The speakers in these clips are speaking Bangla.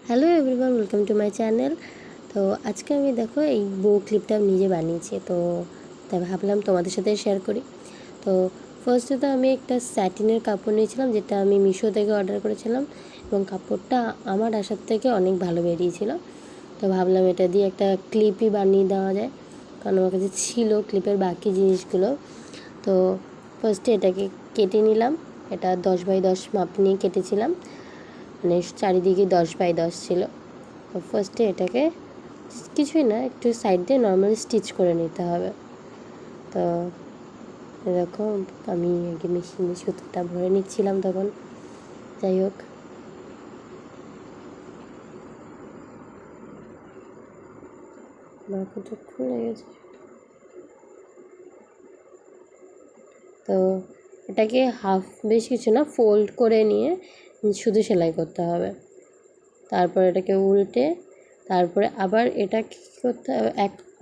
Hello everyone, welcome to my channel. তো আজকে আমি দেখো এই বো ক্লিপটা নিজে বানিয়েছি, তো তাই ভাবলাম তোমাদের সাথে শেয়ার করি। তো ফার্স্টে তো আমি একটা স্যাটিনের কাপড় নিয়েছিলাম, যেটা আমি মিশো থেকে অর্ডার করেছিলাম, এবং কাপড়টা আমার আসার থেকে অনেক ভালো বেরিয়েছিল। তো ভাবলাম এটা দিয়ে একটা ক্লিপই বানিয়ে দেওয়া যায়, কারণ আমার কাছে ছিল ক্লিপের বাকি জিনিসগুলো। তো ফার্স্টে এটাকে কেটে নিলাম। এটা 10x10 মাপ নিয়ে কেটেছিলাম, মানে চারিদিকে 10x10 ছিল। তো ফার্স্টে এটাকে কিছুই না, একটু সাইড দিয়ে নর্মালি স্টিচ করে নিতে হবে। তো এরকম আমি আগে মেশিনে সুতোটা ভরে নিচ্ছিলাম তখন। যাই হোক, বাকিটা খুলে গেছে। তো এটাকে হাফ, বেশি কিছু না, ফোল্ড করে নিয়ে শুধু সেলাই করতে হবে। তারপর এটাকে উল্টে তারপরে আবার এটা কী করতে হবে,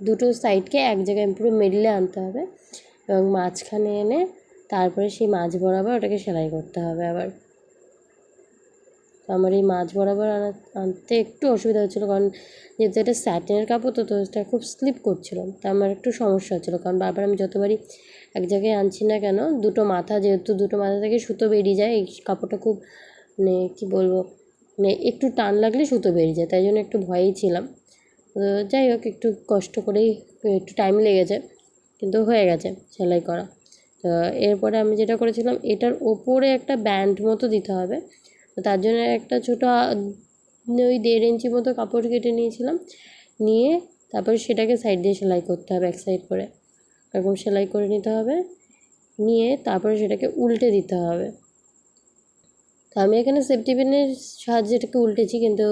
দুটো সাইডকে এক জায়গায় পুরো মিডলে আনতে হবে, এবং মাঝখানে এনে তারপরে সেই মাঝ বরাবর ওটাকে সেলাই করতে হবে আবার। তো আমার এই মাঝ বরাবর আনতে একটু অসুবিধা হচ্ছিলো, কারণ যেহেতু এটা স্যাটিনের কাপড়, তো এটা খুব স্লিপ করছিল। তা আমার একটু সমস্যা হচ্ছিলো, কারণ বারবার আমি যতবারই এক জায়গায় আনছি না কেন, যেহেতু দুটো মাথা থেকে সুতো বেরিয়ে যায়, এই কাপড়টা খুব মানে কী বলবো, মানে একটু টান লাগলে সুতো বেরিয়ে যায়, তাই জন্য একটু ভয়েই ছিলাম। তো যাই হোক, একটু কষ্ট করেই, একটু টাইম লেগেছে, কিন্তু হয়ে গেছে সেলাই করা। তো এরপরে আমি যেটা করেছিলাম, এটার ওপরে একটা ব্যান্ড মতো দিতে হবে। তো তার জন্য একটা ছোটো ওই 1.5 ইঞ্চি মতো কাপড় কেটে নিয়েছিলাম, নিয়ে তারপরে সেটাকে সাইড দিয়ে সেলাই করতে হবে, এক সাইড করে এরকম সেলাই করে নিতে হবে, নিয়ে তারপরে সেটাকে উল্টে দিতে হবে। তো আমি এখানে সেফটি পিনের সাহায্যে এটাকে উল্টেছি, কিন্তু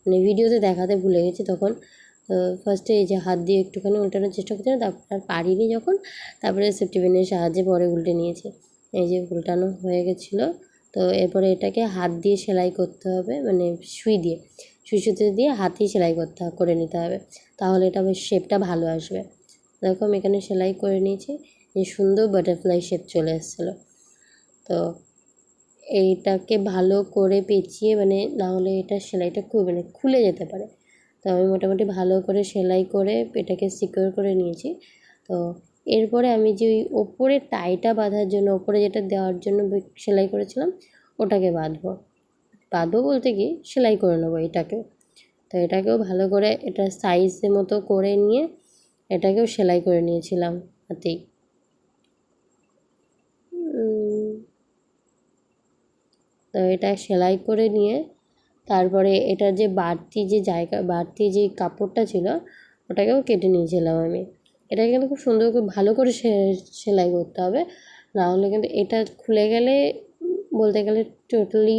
মানে ভিডিওতে দেখাতে ভুলে গেছি তখন। তো ফার্স্টে এই যে হাত দিয়ে একটুখানি উল্টানোর চেষ্টা করছিলাম, তারপর আর পারিনি যখন, তারপরে সেফটি পিনের সাহায্যে পরে উল্টে নিয়েছি। এই যে উল্টানো হয়ে গেছিলো। তো এরপরে এটাকে হাত দিয়ে সেলাই করতে হবে, মানে সুতো দিয়ে হাতেই সেলাই করে নিতে হবে, তাহলে এটা বেশ শেপটা ভালো আসবে। দেখো আমি এখানে সেলাই করে নিয়েছি, যে সুন্দর বাটারফ্লাই শেপ চলে এসেছিলো। তো এইটাকে ভালো করে পেঁচিয়ে, মানে নাহলে এটা সেলাইটা মানে খুলে যেতে পারে। তো আমি মোটামুটি ভালো করে সেলাই করে এটাকে সিকিউর করে নিয়েছি। তো এরপরে আমি যে ওই ওপরে টাইটা বাঁধার জন্য, ওপরে যেটা দেওয়ার জন্য সেলাই করেছিলাম, ওটাকে বাঁধবো বলতে কি সেলাই করে নেবো এটাকেও। তো এটাকেও ভালো করে এটা সাইজের মতো করে নিয়ে এটাকেও সেলাই করে নিয়েছিলাম হাতেই। তো এটা সেলাই করে নিয়ে তারপরে এটার যে বাড়তি যে কাপড়টা ছিল, ওটাকেও কেটে নিয়েছিলাম আমি। এটাকে কিন্তু খুব সুন্দর করে ভালো করে সেলাই করতে হবে, নাহলে কিন্তু এটা খুলে গেলে বলতে গেলে টোটালি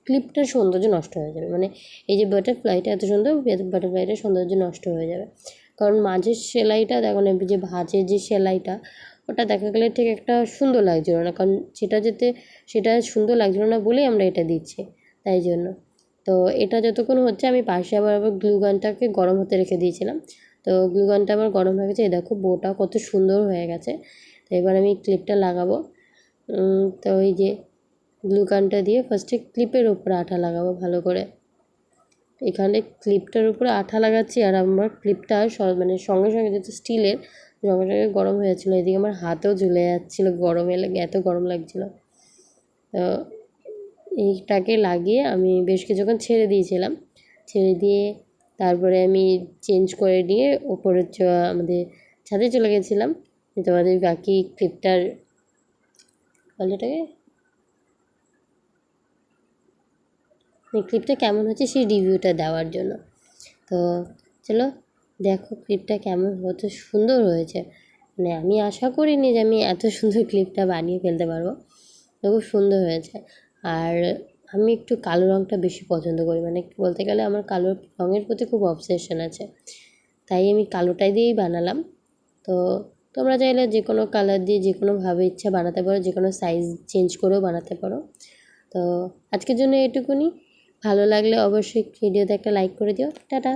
ক্লিপটার সৌন্দর্য নষ্ট হয়ে যাবে। মানে এই যে বাটারফ্লাইটা এত সুন্দর, বাটারফ্লাইটার সৌন্দর্য নষ্ট হয়ে যাবে। কারণ মাঝের সেলাইটা দেখো না, যে ভাঁজের যে সেলাইটা, ওটা দেখা গেলে ঠিক একটা সুন্দর লাগছিলো না, কারণ সেটা সুন্দর লাগছিলো না বলেই আমরা এটা দিচ্ছি, তাই জন্য। তো এটা যতক্ষণ হচ্ছে, আমি পাশে আবার গ্লু গানটাকে গরম হতে রেখে দিয়েছিলাম। তো গ্লু গানটা আমার গরম হয়ে গেছে, এই দেখো বোটা কত সুন্দর হয়ে গেছে। তো এবার আমি ক্লিপটা লাগাবো। তো এই যে গ্লু গানটা দিয়ে ফার্স্টে ক্লিপের উপরে আঠা লাগাবো ভালো করে। এখানে ক্লিপটার উপরে আঠা লাগাচ্ছি, আর আমার ক্লিপটা মানে সঙ্গে সঙ্গে যেহেতু স্টিলের, সঙ্গে সঙ্গে গরম হয়ে যাচ্ছিলো, এদিকে আমার হাতেও ঝুলে যাচ্ছিলো গরমে, এত গরম লাগছিলো। তো এইটাকে লাগিয়ে আমি বেশ কিছুক্ষণ ছেড়ে দিয়ে তারপরে আমি চেঞ্জ করে নিয়ে ওপরে আমাদের ছাদে চলে গেছিলাম, তোমাদের বাকি ক্লিপটার ক্লিপটা কেমন হচ্ছে সেই রিভিউটা দেওয়ার জন্য। তো চলো দেখো ক্লিপটা কেমন হতে সুন্দর হয়েছে। মানে আমি আশা করিনি যে আমি এত সুন্দর ক্লিপটা বানিয়ে ফেলতে পারবো, তো খুব সুন্দর হয়েছে। আর আমি একটু কালো রঙটা বেশি পছন্দ করি, মানে বলতে গেলে আমার কালো রঙের প্রতি খুব অবসেশন আছে, তাই আমি কালোটাই দিয়েই বানালাম। তো তোমরা চাইলে যে কোনো কালার দিয়ে যে কোনোভাবে ইচ্ছা বানাতে পারো, যে কোনো সাইজ চেঞ্জ করেও বানাতে পারো। তো আজকের জন্য এটুকুনি। ভালো লাগলে অবশ্যই ভিডিওতে একটা লাইক করে দিও। টাটা।